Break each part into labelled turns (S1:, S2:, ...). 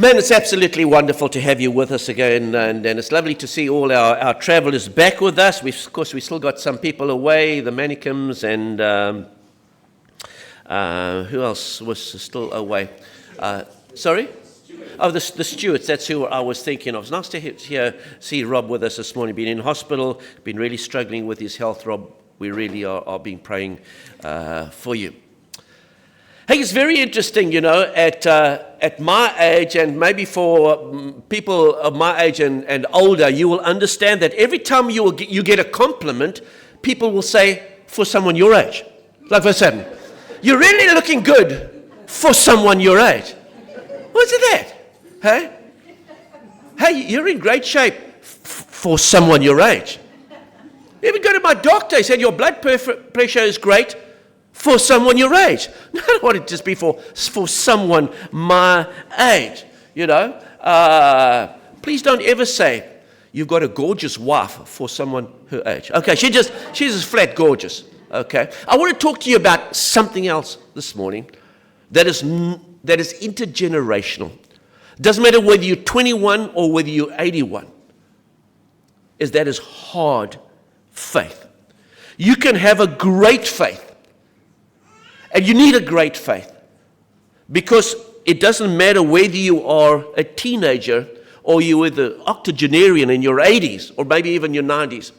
S1: Man, it's absolutely wonderful to have you with us again, and it's lovely to see all our travelers back with us. Of course, we still got some people away, the Manicums, and who else was still away? Sorry? Oh, the Stewarts, that's who I was thinking of. It's nice to see Rob with us this morning. Been in hospital, been really struggling with his health, Rob. We really are been praying for you. Hey, it's very interesting, at my age, and maybe for people of my age and older, you will understand that every time you get a compliment, people will say, for someone your age. Like for certain, you're really looking good for someone your age. What's that? Hey, you're in great shape for someone your age. Even go to my doctor, he said, your blood pressure is great for someone your age. No, I don't want it to just be for someone my age, Please don't ever say you've got a gorgeous wife for someone her age. Okay, she's just flat gorgeous. Okay, I want to talk to you about something else this morning that is intergenerational. Doesn't matter whether you're 21 or whether you're 81. That is hard faith. You can have a great faith. And you need a great faith, because it doesn't matter whether you are a teenager or you're the octogenarian in your 80s or maybe even your 90s,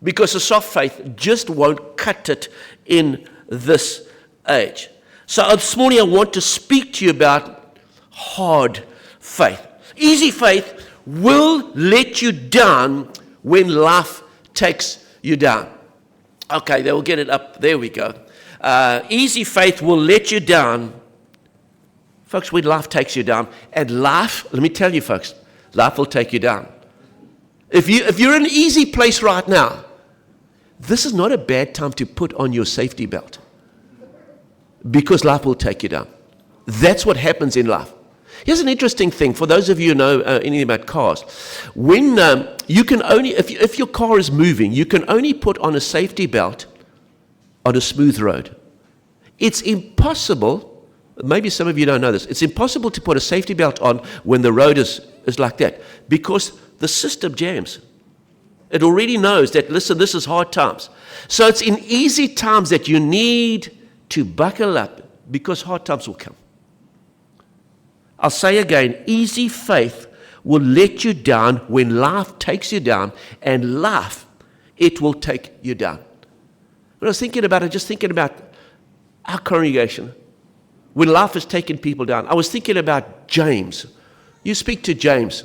S1: because a soft faith just won't cut it in this age. So this morning I want to speak to you about hard faith. Easy faith will let you down when life takes you down. Okay, they will get it up. There we go. Easy faith will let you down, folks, when life takes you down. And life, let me tell you, folks, life will take you down. If you're in an easy place right now, this is not a bad time to put on your safety belt, because life will take you down. That's what happens in life. Here's an interesting thing for those of you who know anything about cars. When you can only, if your car is moving, you can only put on a safety belt on a smooth road. It's impossible, maybe some of you don't know this, it's impossible to put a safety belt on when the road is like that, because the system jams. It already knows that, listen, this is hard times. So it's in easy times that you need to buckle up, because hard times will come. I'll say again, easy faith will let you down when life takes you down, and life, it will take you down. When I was thinking about it, just thinking about our congregation, when life has taken people down, I was thinking about James. You speak to James.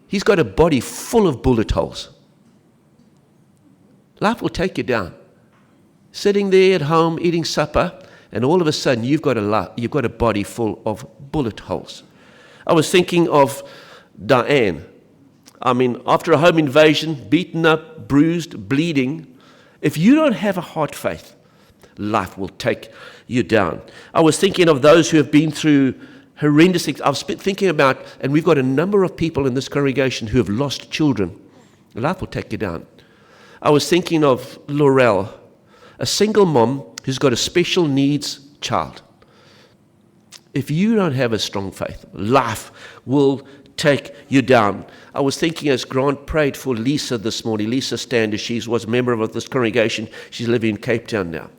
S1: He's got a body full of bullet holes. Life will take you down. Sitting there at home eating supper, and all of a sudden you've got a body full of bullet holes. I was thinking of Diane. I mean, after a home invasion, beaten up, bruised, bleeding. If you don't have a hard faith, life will take you down. I was thinking of those who have been through horrendous things. I was thinking about, and we've got a number of people in this congregation who have lost children. Life will take you down. I was thinking of Laurel, a single mom who's got a special needs child. If you don't have a strong faith, life will take you down. I was thinking as Grant prayed for Lisa this morning, Lisa Stander, she was a member of this congregation. She's living in Cape Town now.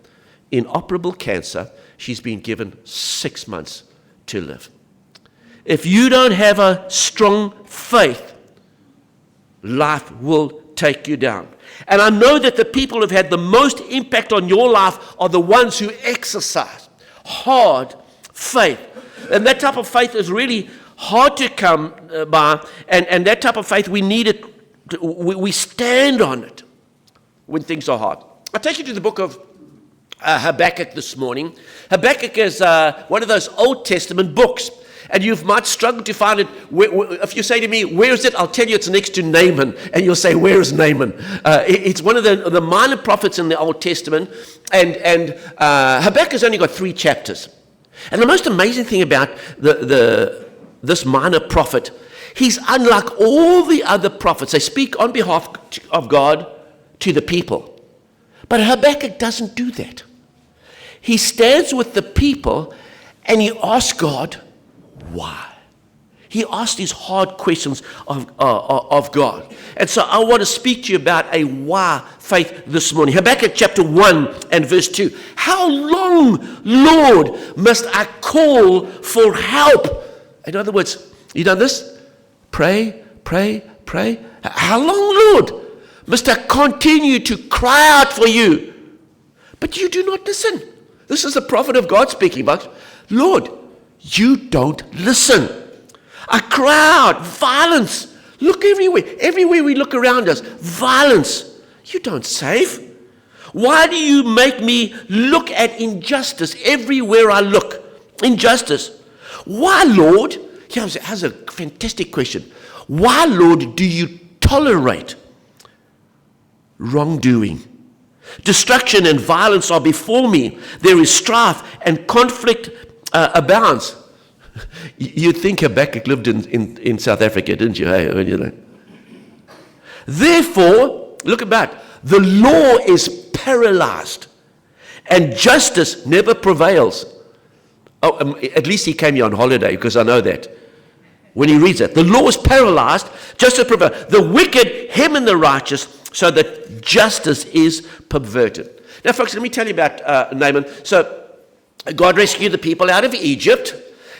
S1: Inoperable cancer. She's been given 6 months to live. If you don't have a strong faith, life will take you down. And I know that the people who've had the most impact on your life are the ones who exercise hard faith. And that type of faith is really hard to come by, and that type of faith, we need it, we stand on it when things are hard. I'll take you to the book of Habakkuk this morning. Habakkuk is one of those Old Testament books, and you might struggle to find it. If you say to me, where is it? I'll tell you it's next to Naaman, and you'll say, where is Naaman? It's one of the minor prophets in the Old Testament, and Habakkuk has only got 3 chapters. And the most amazing thing about this minor prophet, he's unlike all the other prophets. They speak on behalf of God to the people. But Habakkuk doesn't do that. He stands with the people and he asks God, why? He asked these hard questions of God. And so I want to speak to you about a why faith this morning. Habakkuk chapter 1 and verse 2. How long, Lord, must I call for help? In other words, you know this? Pray, pray, pray. How long, Lord, must I continue to cry out for you? But you do not listen. This is the prophet of God speaking, but Lord, you don't listen. I cry out, violence. Look everywhere. Everywhere we look around us, violence. You don't save. Why do you make me look at injustice everywhere I look? Injustice. Why, Lord? Here's a fantastic question. Why, Lord, do you tolerate wrongdoing? Destruction and violence are before me. There is strife and conflict abounds. You'd think Habakkuk lived in South Africa, didn't you? Hey, when you know. Therefore, look about, the law is paralyzed and justice never prevails. Oh, at least he came here on holiday, because I know that. When he reads it, the law is paralyzed, justice prevails. The wicked hem in the righteous, so that justice is perverted. Now, folks, let me tell you about Naaman. So, God rescued the people out of Egypt,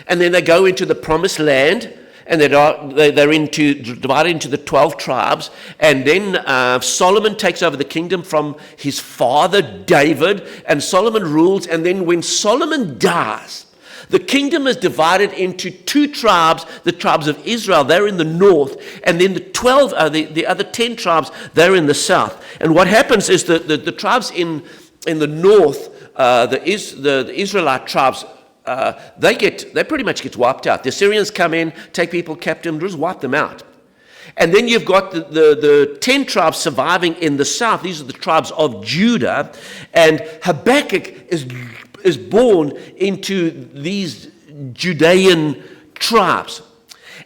S1: and then they go into the promised land, and they're divided into the 12 tribes. And then Solomon takes over the kingdom from his father David, and Solomon rules. And then when Solomon dies, the kingdom is divided into 2 tribes, the tribes of Israel, they're in the north, and then the other 10 tribes, they're in the south. And what happens is the tribes in the north, the Israelite tribes, they pretty much get wiped out. The Assyrians come in, take people captive, just wipe them out. And then you've got the 10 tribes surviving in the south. These are the tribes of Judah. And Habakkuk is born into these Judean tribes.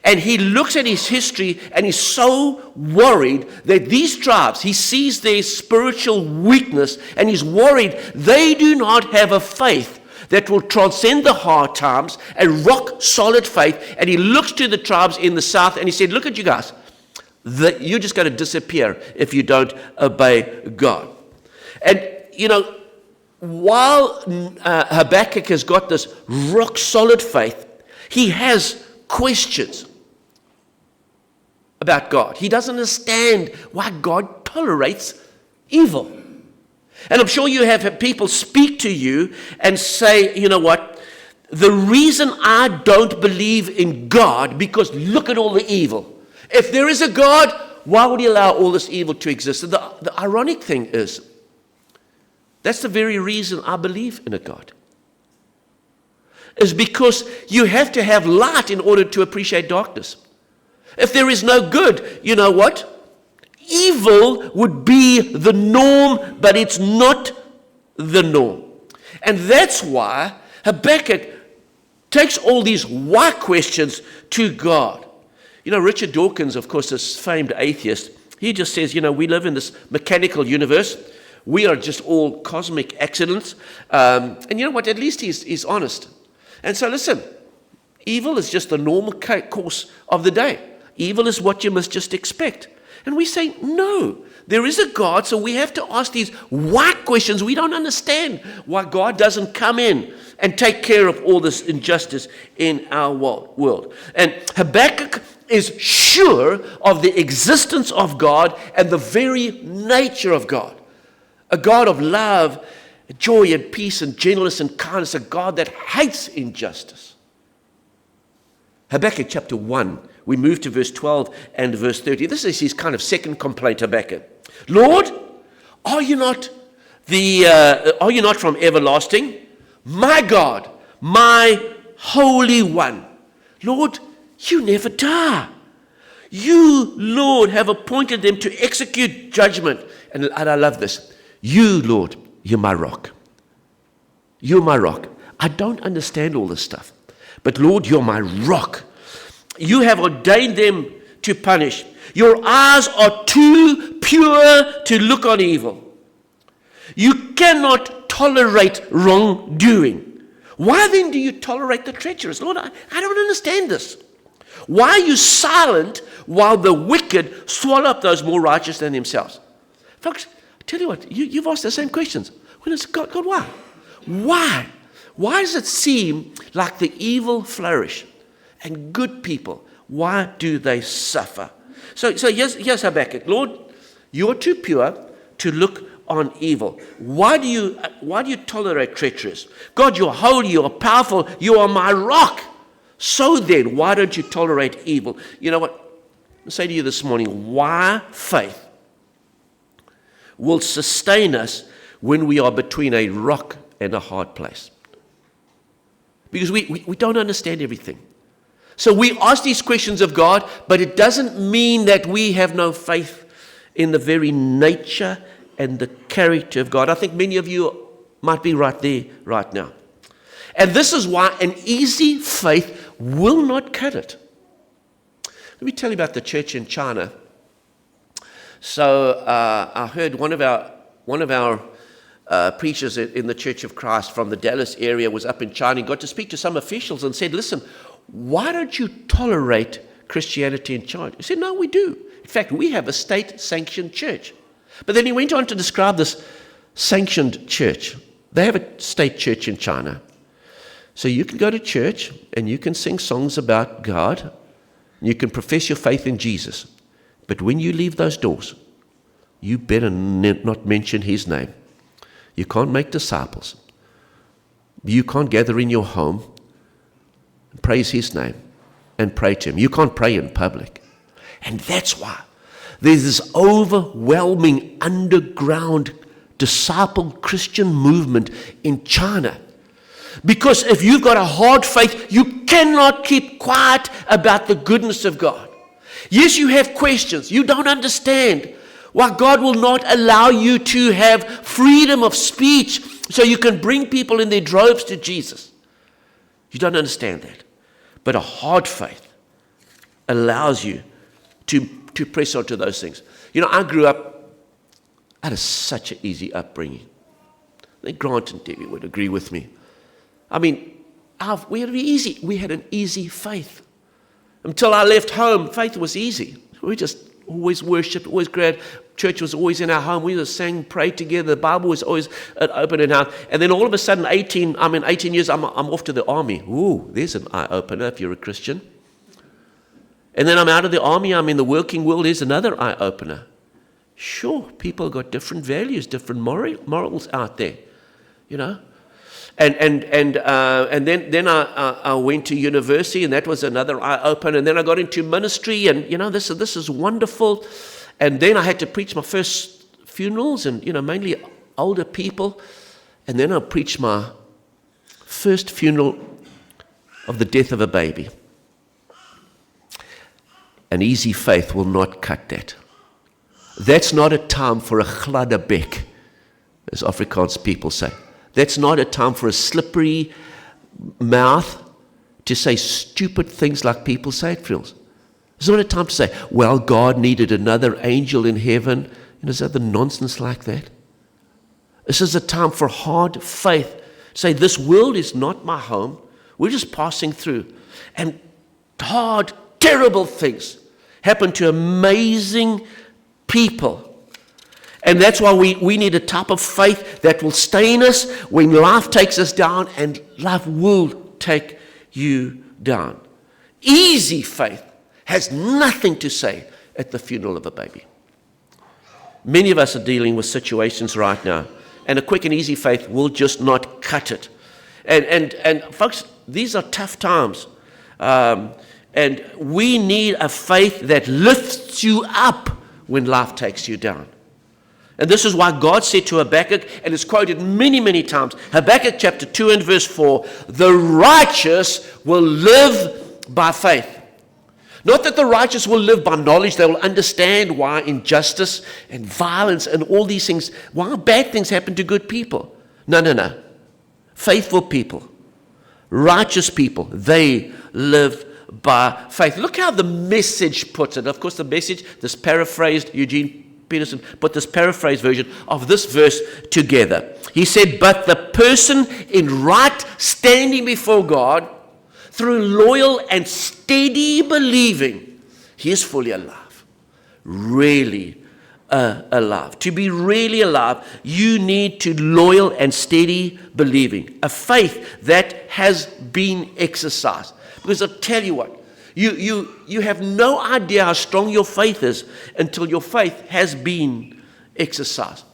S1: And he looks at his history and he's so worried that these tribes, he sees their spiritual weakness, and he's worried they do not have a faith that will transcend the hard times, and rock solid faith. And he looks to the tribes in the south and he said, look at you guys, you're just going to disappear if you don't obey God. And you know, while Habakkuk has got this rock solid faith, he has questions about God. He doesn't understand why God tolerates evil. And I'm sure you have people speak to you and say, you know what, the reason I don't believe in God, because look at all the evil. If there is a God, why would he allow all this evil to exist? And the ironic thing is, that's the very reason I believe in a God. Is because you have to have light in order to appreciate darkness. If there is no good, you know what? Evil would be the norm, but it's not the norm. And that's why Habakkuk takes all these why questions to God. You know, Richard Dawkins, of course, this famed atheist, he just says, you know, we live in this mechanical universe. We are just all cosmic accidents. And you know what? At least he's honest. And so listen, evil is just the normal course of the day. Evil is what you must just expect. And we say, no, there is a God, so we have to ask these why questions. We don't understand why God doesn't come in and take care of all this injustice in our world. And Habakkuk is sure of the existence of God and the very nature of God. A God of love, joy and peace and gentleness and kindness, a God that hates injustice. Habakkuk chapter 1, we move to verse 12 and verse 30. This is his kind of second complaint, Habakkuk. Lord, are you not from everlasting? My God, my Holy One. Lord, you never die. You, Lord, have appointed them to execute judgment. And I love this. You, Lord, you're my rock. You're my rock. I don't understand all this stuff. But Lord, you're my rock. You have ordained them to punish. Your eyes are too pure to look on evil. You cannot tolerate wrongdoing. Why then do you tolerate the treacherous? Lord, I don't understand this. Why are you silent while the wicked swallow up those more righteous than themselves? Folks, I tell you what, you've asked the same questions. When it's God, why? Why? Why does it seem like the evil flourish and good people, why do they suffer? So here's Habakkuk. Lord, you are too pure to look on evil. Why do you tolerate treacherous? God, you're holy, you are powerful, you are my rock. So then, why don't you tolerate evil? You know what? I'll say to you this morning, why faith will sustain us when we are between a rock and a hard place. Because we don't understand everything. So we ask these questions of God, but it doesn't mean that we have no faith in the very nature and the character of God. I think many of you might be right there right now. And this is why an easy faith will not cut it. Let me tell you about the church in China. So I heard one of our preachers in the Church of Christ from the Dallas area was up in China and got to speak to some officials and said, listen, why don't you tolerate Christianity in China? He said, no, we do. In fact, we have a state-sanctioned church. But then he went on to describe this sanctioned church. They have a state church in China. So you can go to church and you can sing songs about God. You can profess your faith in Jesus. But when you leave those doors, you better not mention his name. You can't make disciples. You can't gather in your home and praise his name and pray to him. You can't pray in public. And that's why there's this overwhelming underground disciple Christian movement in China. Because if you've got a hard faith, you cannot keep quiet about the goodness of God. Yes, you have questions. You don't understand why God will not allow you to have freedom of speech so you can bring people in their droves to Jesus. You don't understand that. But a hard faith allows you to press on to those things. You know, I grew up, I had such an easy upbringing. I think Grant and Debbie would agree with me. I mean, we had an easy faith. Until I left home, faith was easy. We just always worshipped, always glad. Church was always in our home. We just sang, prayed together. The Bible was always open in our house. And then all of a sudden, 18 years, I'm off to the army. Ooh, there's an eye-opener if you're a Christian. And then I'm out of the army. I'm in the working world. There's another eye-opener. Sure, people got different values, different morals out there, you know. And then I went to university, and that was another eye-opener. And then I got into ministry, and, you know, this is wonderful. And then I had to preach my first funerals, and, you know, mainly older people. And then I preached my first funeral of the death of a baby. An easy faith will not cut that. That's not a time for a gladde as Afrikaans people say. That's not a time for a slippery mouth to say stupid things like people say it feels. It's not a time to say, well, God needed another angel in heaven. And there's other nonsense like that. This is a time for hard faith. Say, this world is not my home. We're just passing through. And hard, terrible things happen to amazing people. And that's why we need a type of faith that will stay in us when life takes us down, and life will take you down. Easy faith has nothing to say at the funeral of a baby. Many of us are dealing with situations right now, and a quick and easy faith will just not cut it. And folks, these are tough times. And we need a faith that lifts you up when life takes you down. And this is why God said to Habakkuk, and it's quoted many, many times, Habakkuk chapter 2 and verse 4, the righteous will live by faith. Not that the righteous will live by knowledge. They will understand why injustice and violence and all these things, why bad things happen to good people. No. Faithful people, righteous people, they live by faith. Look how the Message puts it. Of course, the Message, this paraphrased, Eugene Peterson put this paraphrased version of this verse together. He said, but the person in right standing before God, through loyal and steady believing, he is fully alive. Really alive. To be really alive, you need to loyal and steady believing. A faith that has been exercised. Because I'll tell you what, you have no idea how strong your faith is until your faith has been exercised.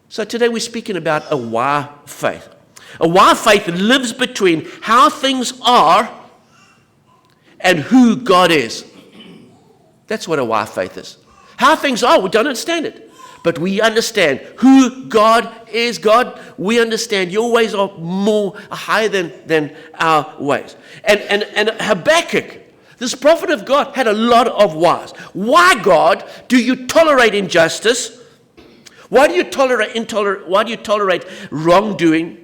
S1: So today we're speaking about a why faith. A why faith lives between how things are and who God is. That's what a why faith is. How things are, we don't understand it. But we understand who God is. God, we understand your ways are higher than our ways. And Habakkuk, this prophet of God, had a lot of whys. Why, God, do you tolerate injustice? Why do you tolerate wrongdoing?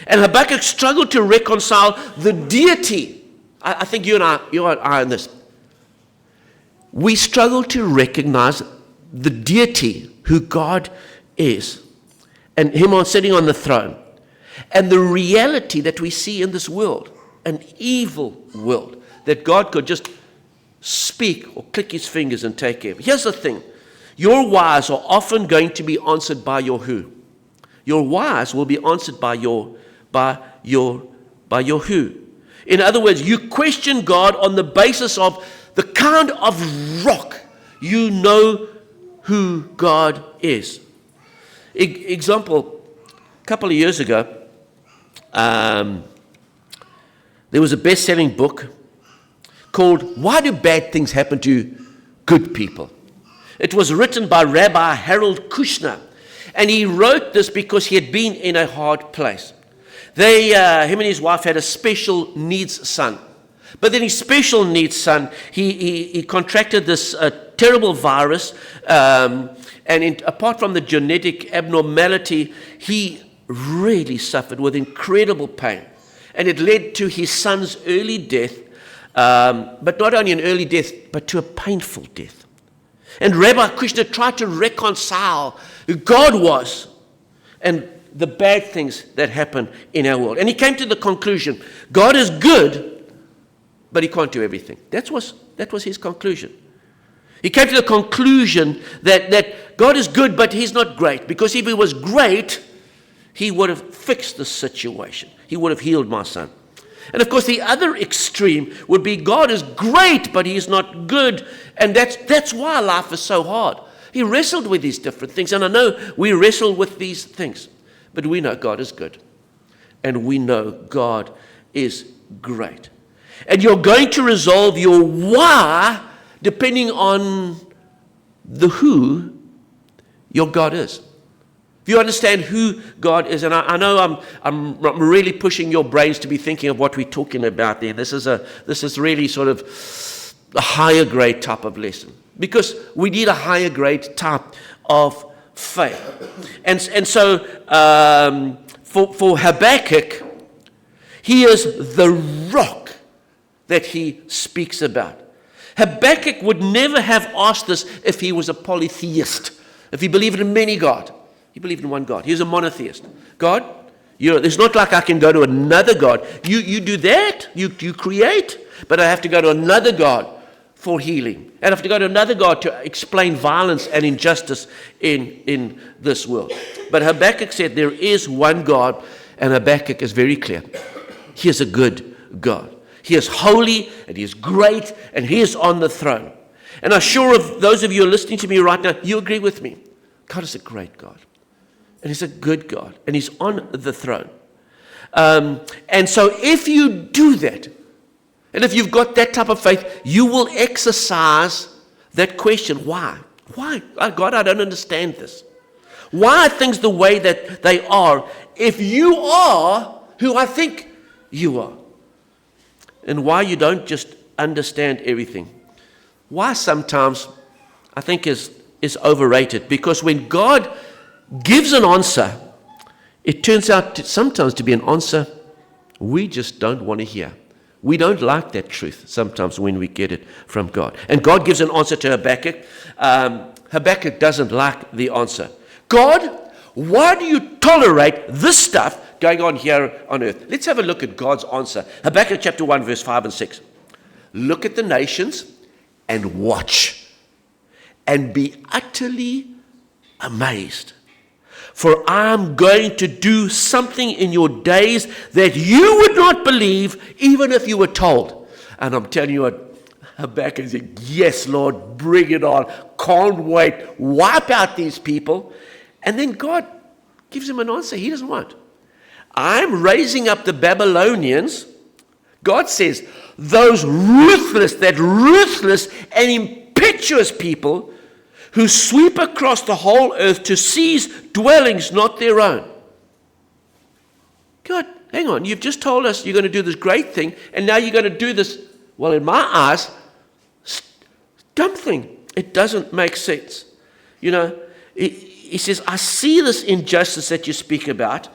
S1: And Habakkuk struggled to reconcile the deity. I think you and I in this. We struggle to recognize the deity, who God is, and him sitting on the throne, and the reality that we see in this world, an evil world, that God could just speak or click his fingers and take care of. Here's the thing. Your whys are often going to be answered by your who. Your whys will be answered by your who. In other words, you question God on the basis of the kind of rock you know who God is. Example, a couple of years ago, there was a best-selling book called Why Do Bad Things Happen to Good People? It was written by Rabbi Harold Kushner, and he wrote this because he had been in a hard place. Him and his wife had a special needs son. But then his special needs son, he contracted this terrible virus, and apart from the genetic abnormality, he really suffered with incredible pain. And it led to his son's early death, but not only an early death, but to a painful death. And Rabbi Kushner tried to reconcile who God was and the bad things that happen in our world. And he came to the conclusion, God is good, but he can't do everything. That was his conclusion. He came to the conclusion that God is good, but he's not great. Because if he was great, he would have fixed the situation. He would have healed my son. And of course, the other extreme would be God is great, but he's not good. And that's why life is so hard. He wrestled with these different things. And I know we wrestle with these things. But we know God is good. And we know God is great. And you're going to resolve your why depending on the who your God is. If you understand who God is, and I know I'm really pushing your brains to be thinking of what we're talking about there. This is really sort of a higher grade type of lesson. Because we need a higher grade type of faith. And so for Habakkuk, he is the rock that he speaks about. Habakkuk would never have asked this if he was a polytheist, if he believed in many gods. He believed in one God. He was a monotheist. God, it's not like I can go to another God. You do that, you create, but I have to go to another God for healing. And I have to go to another God to explain violence and injustice in this world. But Habakkuk said there is one God, and Habakkuk is very clear. He is a good God. He is holy, and he is great, and he is on the throne. And I'm sure if those of you who are listening to me right now, you agree with me. God is a great God. And he's a good God. And he's on the throne. And so if you do that, and if you've got that type of faith, you will exercise that question. Why? Why? God, I don't understand this. Why are things the way that they are if you are who I think you are? And why you don't just understand everything. Why sometimes I think is overrated. Because when God gives an answer, it turns out sometimes to be an answer we just don't want to hear. We don't like that truth sometimes when we get it from God. And God gives an answer to Habakkuk. Habakkuk doesn't like the answer. God, why do you tolerate this stuff going on here on earth. Let's have a look at God's answer. Habakkuk chapter 1, verse 5 and 6. Look at the nations and watch and be utterly amazed. For I am going to do something in your days that you would not believe even if you were told. And I'm telling you what, Habakkuk is saying, yes, Lord, bring it on. Can't wait. Wipe out these people. And then God gives him an answer he doesn't want. I'm raising up the Babylonians. God says, those ruthless and impetuous people who sweep across the whole earth to seize dwellings not their own. God, hang on, you've just told us you're going to do this great thing, and now you're going to do this, well, in my eyes, dumb thing. It doesn't make sense. You know, he says, I see this injustice that you speak about.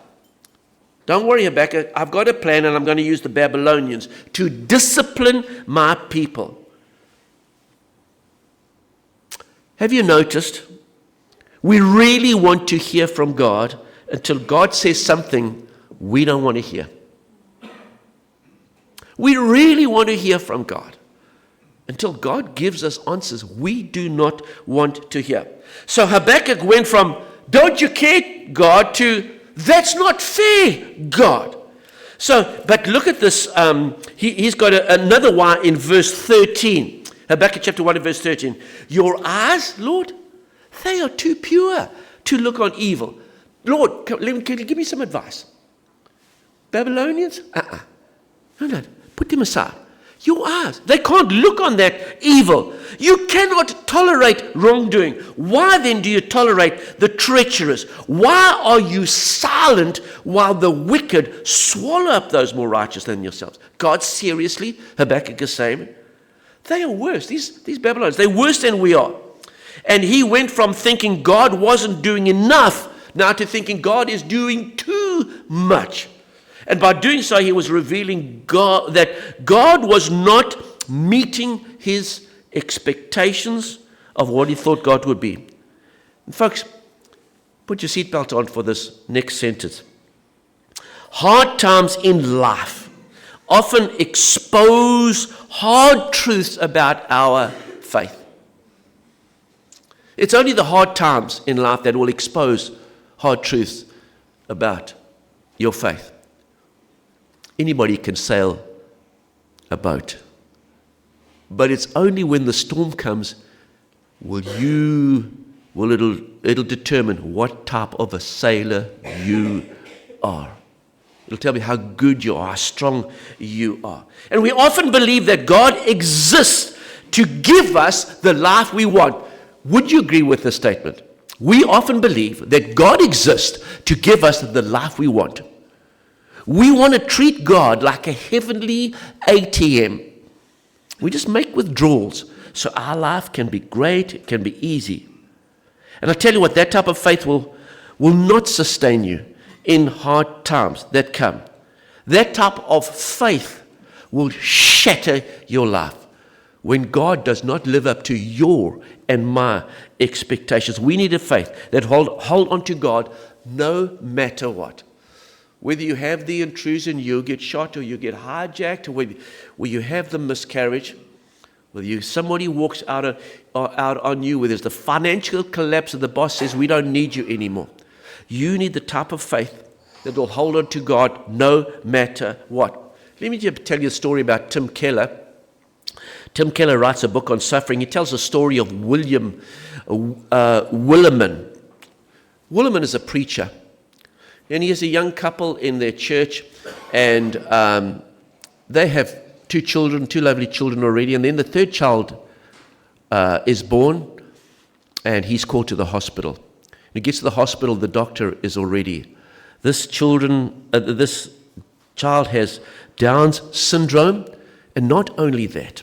S1: Don't worry, Habakkuk, I've got a plan, and I'm going to use the Babylonians to discipline my people. Have you noticed? We really want to hear from God until God says something we don't want to hear. We really want to hear from God until God gives us answers we do not want to hear. So Habakkuk went from, don't you care, God, to, that's not fair, God. So, but look at this. He's got another why in verse 13. Habakkuk chapter 1 and verse 13. Your eyes, Lord, they are too pure to look on evil. Lord, can you give me some advice? Babylonians? No, put them aside. Your eyes, they can't look on that evil. You cannot tolerate wrongdoing. Why then do you tolerate the treacherous? Why are you silent while the wicked swallow up those more righteous than yourselves? God, seriously, Habakkuk is saying, they are worse. These Babylonians, they're worse than we are. And he went from thinking God wasn't doing enough now to thinking God is doing too much. And by doing so, he was revealing that God was not meeting his expectations of what he thought God would be. And folks, put your seatbelt on for this next sentence. Hard times in life often expose hard truths about our faith. It's only the hard times in life that will expose hard truths about your faith. Anybody can sail a boat, but it's only when the storm comes it'll determine what type of a sailor you are. It'll tell me how good you are, how strong you are. And we often believe that God exists to give us the life we want. Would you agree with this statement? We often believe that God exists to give us the life we want. We want to treat God like a heavenly ATM. We just make withdrawals so our life can be great, it can be easy. And I tell you what, that type of faith will not sustain you in hard times that come. That type of faith will shatter your life when God does not live up to your and my expectations. We need a faith that hold on to God no matter what. Whether you have the intrusion, you get shot, or you get hijacked, or where you have the miscarriage, whether somebody walks out on you, where there's the financial collapse and the boss says, we don't need you anymore. You need the type of faith that will hold on to God no matter what. Let me just tell you a story about Tim Keller. Tim Keller writes a book on suffering. He tells the story of William Willimon. Willimon is a preacher. And he has a young couple in their church, and they have two lovely children already. And then the third child is born, and he's called to the hospital. When he gets to the hospital, the doctor is already. This child has Down's syndrome, and not only that,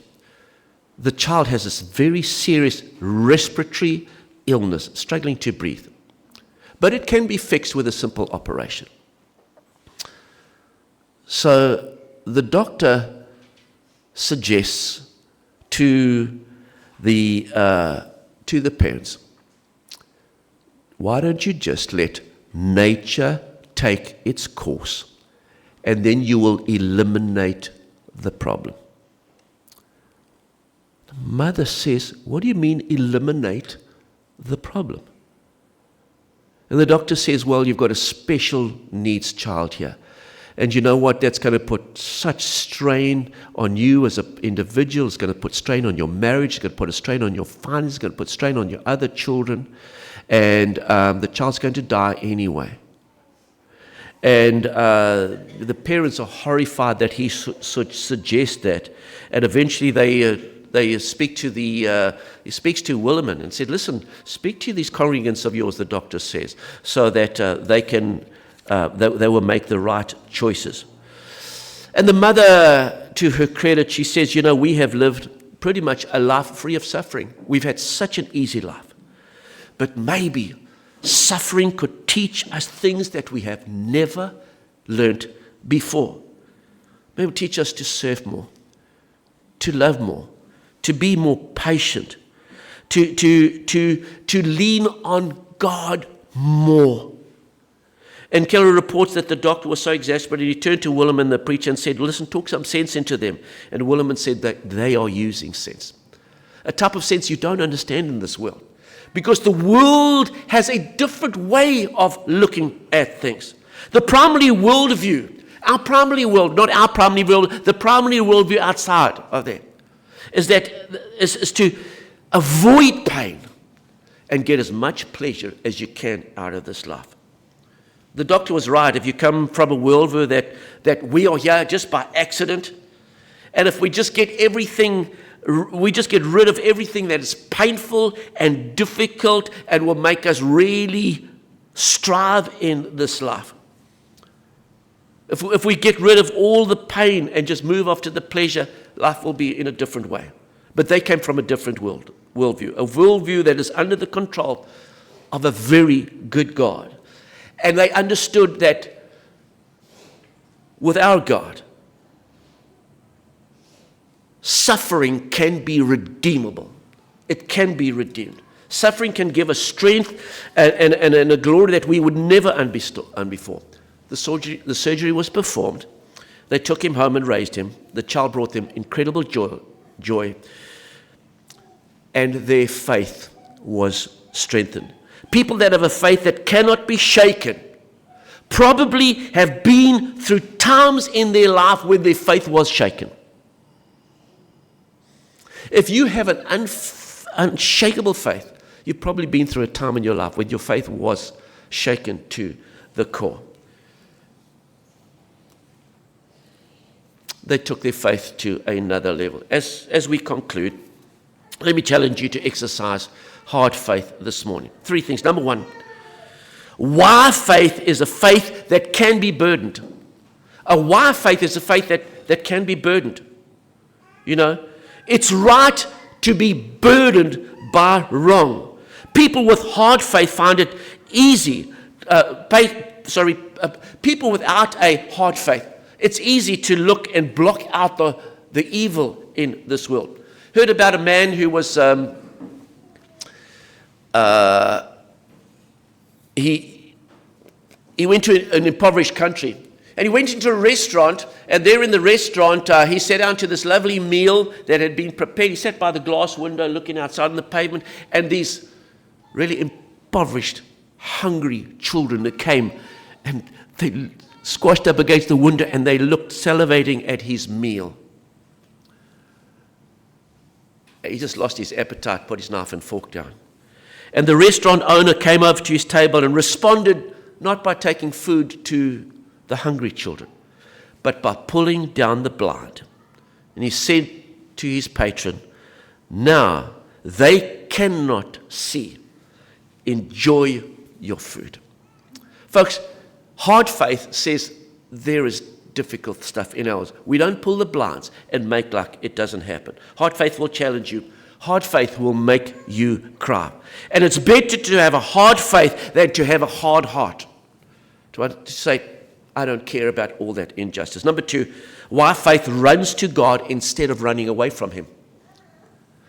S1: the child has this very serious respiratory illness, struggling to breathe. But it can be fixed with a simple operation. So the doctor suggests to the parents, why don't you just let nature take its course, and then you will eliminate the problem. The mother says, what do you mean eliminate the problem? And the doctor says, well, you've got a special needs child here. And you know what? That's going to put such strain on you as an individual. It's going to put strain on your marriage. It's going to put a strain on your finances. It's going to put strain on your other children. And the child's going to die anyway. And the parents are horrified that he suggests that. And eventually they speak to he speaks to Williman and said, listen, speak to these congregants of yours, the doctor says, so that they will make the right choices. And the mother, to her credit, she says, we have lived pretty much a life free of suffering. We've had such an easy life. But maybe suffering could teach us things that we have never learnt before. Maybe teach us to serve more, to love more, to be more patient, to lean on God more. And Keller reports that the doctor was so exasperated, he turned to Williman, the preacher, and said, listen, talk some sense into them. And Williman said that they are using sense. A type of sense you don't understand in this world. Because the world has a different way of looking at things. The primary worldview, our primary world, not our primary world, the primary worldview outside of that, is to avoid pain and get as much pleasure as you can out of this life. The doctor was right. If you come from a worldview that we are here just by accident, and if we just get rid of everything that is painful and difficult and will make us really strive in this life. If we get rid of all the pain and just move off to the pleasure, life will be in a different way. But they came from a different worldview, a worldview that is under the control of a very good God. And they understood that with our God, suffering can be redeemable. It can be redeemed. Suffering can give us strength and a glory that we would never earn before. The surgery was performed. They took him home and raised him. The child brought them incredible joy. And their faith was strengthened. People that have a faith that cannot be shaken probably have been through times in their life when their faith was shaken. If you have an unshakable faith, you've probably been through a time in your life when your faith was shaken to the core. They took their faith to another level. As we conclude, let me challenge you to exercise hard faith this morning. 3 things. Number 1, why faith is a faith that can be burdened. A why faith is a faith that can be burdened. It's right to be burdened by wrong. People with hard faith find it easy. People without a hard faith, it's easy to look and block out the evil in this world. Heard about a man who was he went to an impoverished country, and he went into a restaurant, and there in the restaurant he sat down to this lovely meal that had been prepared. He sat by the glass window looking outside on the pavement, and these really impoverished, hungry children that came, and they squashed up against the window, and they looked salivating at his meal. He just lost his appetite, put his knife and fork down. And the restaurant owner came over to his table and responded not by taking food to the hungry children, but by pulling down the blind. And he said to his patron, now they cannot see. Enjoy your food. Folks, hard faith says there is difficult stuff in ours. We don't pull the blinds and make like it doesn't happen. Hard faith will challenge you. Hard faith will make you cry. And it's better to have a hard faith than to have a hard heart. To say, I don't care about all that injustice. Number 2, why faith runs to God instead of running away from Him.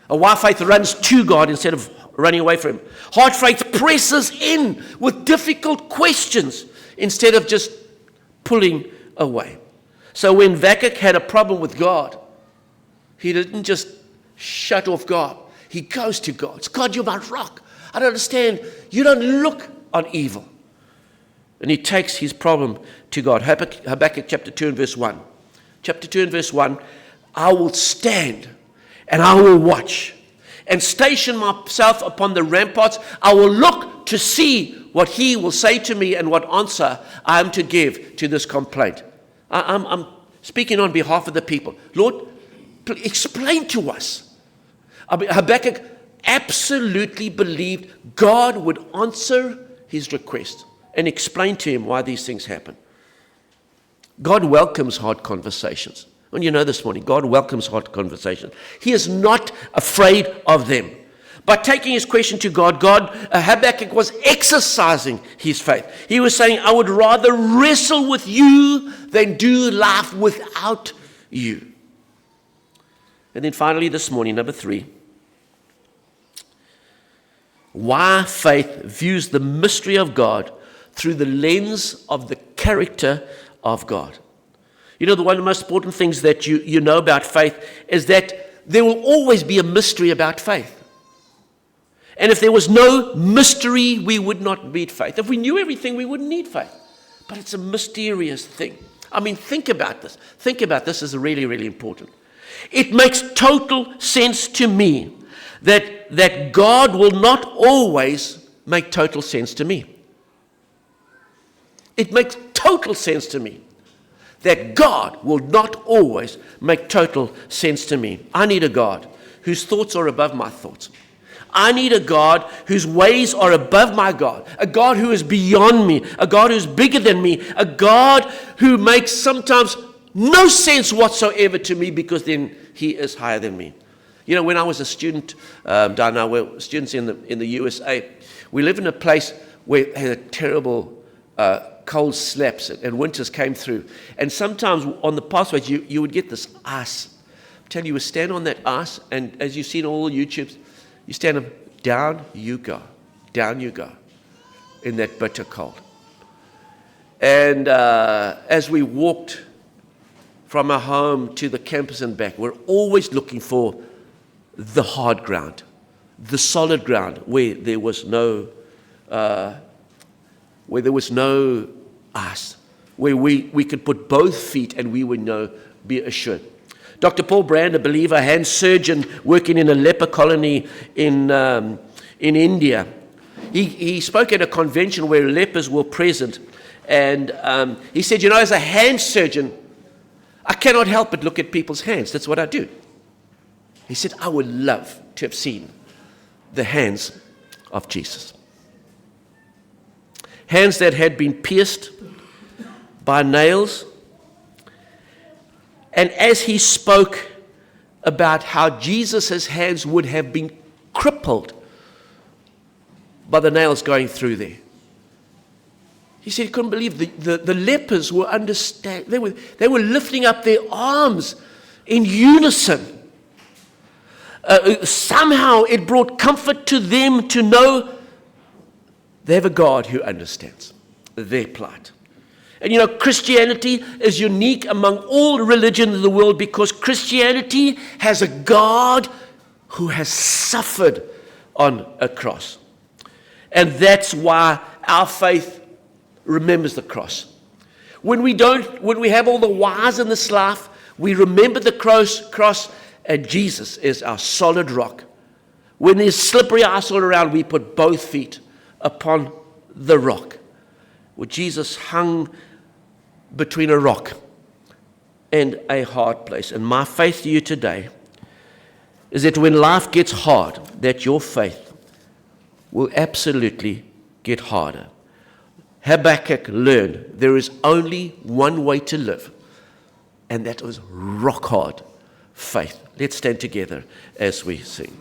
S1: A why faith runs to God instead of running away from Him. Hard faith presses in with difficult questions. instead of just pulling away. So when Habakkuk had a problem with God, he didn't just shut off God. He goes to God. It's, God, you're my rock. I don't understand. You don't look on evil. And he takes his problem to God. Habakkuk chapter 2 and verse 1. Chapter 2 and verse 1. I will stand and I will watch and station myself upon the ramparts. I will look to see what he will say to me and what answer I am to give to this complaint. I'm speaking on behalf of the people. Lord, explain to us. Habakkuk absolutely believed God would answer his request and explain to him why these things happen. God welcomes hard conversations. And you know this morning, God welcomes hard conversations. He is not afraid of them. By taking his question to God, Habakkuk was exercising his faith. He was saying, I would rather wrestle with you than do life without you. And then finally this morning, number 3, why faith views the mystery of God through the lens of the character of God. You know, one of the most important things that you know about faith is that there will always be a mystery about faith. And if there was no mystery, we would not need faith. If we knew everything, we wouldn't need faith. But it's a mysterious thing. I mean, think about this. Think about this is really, really important. It makes total sense to me that God will not always make total sense to me. It makes total sense to me that God will not always make total sense to me. I need a God whose thoughts are above my thoughts. I need a God whose ways are above my God, a God who is beyond me, a God who's bigger than me, a God who makes sometimes no sense whatsoever to me because then he is higher than me. You know, when I was a student, down now we're students in the USA, we live in a place where they had a terrible cold slaps and winters came through. And sometimes on the pathways you would get this ice. I tell you, you would stand on that ice, and as you've seen all YouTubes, you stand up, down you go, in that bitter cold. And as we walked from our home to the campus and back, we're always looking for the hard ground, the solid ground where there was no ice, where we could put both feet and we would be assured. Dr. Paul Brand, a believer, hand surgeon working in a leper colony in India, he spoke at a convention where lepers were present, and he said, you know, as a hand surgeon, I cannot help but look at people's hands. That's what I do. He said, I would love to have seen the hands of Jesus. Hands that had been pierced by nails. And as he spoke about how Jesus' hands would have been crippled by the nails going through there, he said he couldn't believe the lepers were they were lifting up their arms in unison. Somehow it brought comfort to them to know they have a God who understands their plight. And you know, Christianity is unique among all religions in the world because Christianity has a God who has suffered on a cross. And that's why our faith remembers the cross. When we have all the whys in this life, we remember the cross, and Jesus is our solid rock. When there's slippery ice all around, we put both feet upon the rock. Where Jesus hung between a rock and a hard place. And my faith to you today is that when life gets hard, that your faith will absolutely get harder. Habakkuk learned there is only one way to live, and that was rock hard faith. Let's stand together as we sing.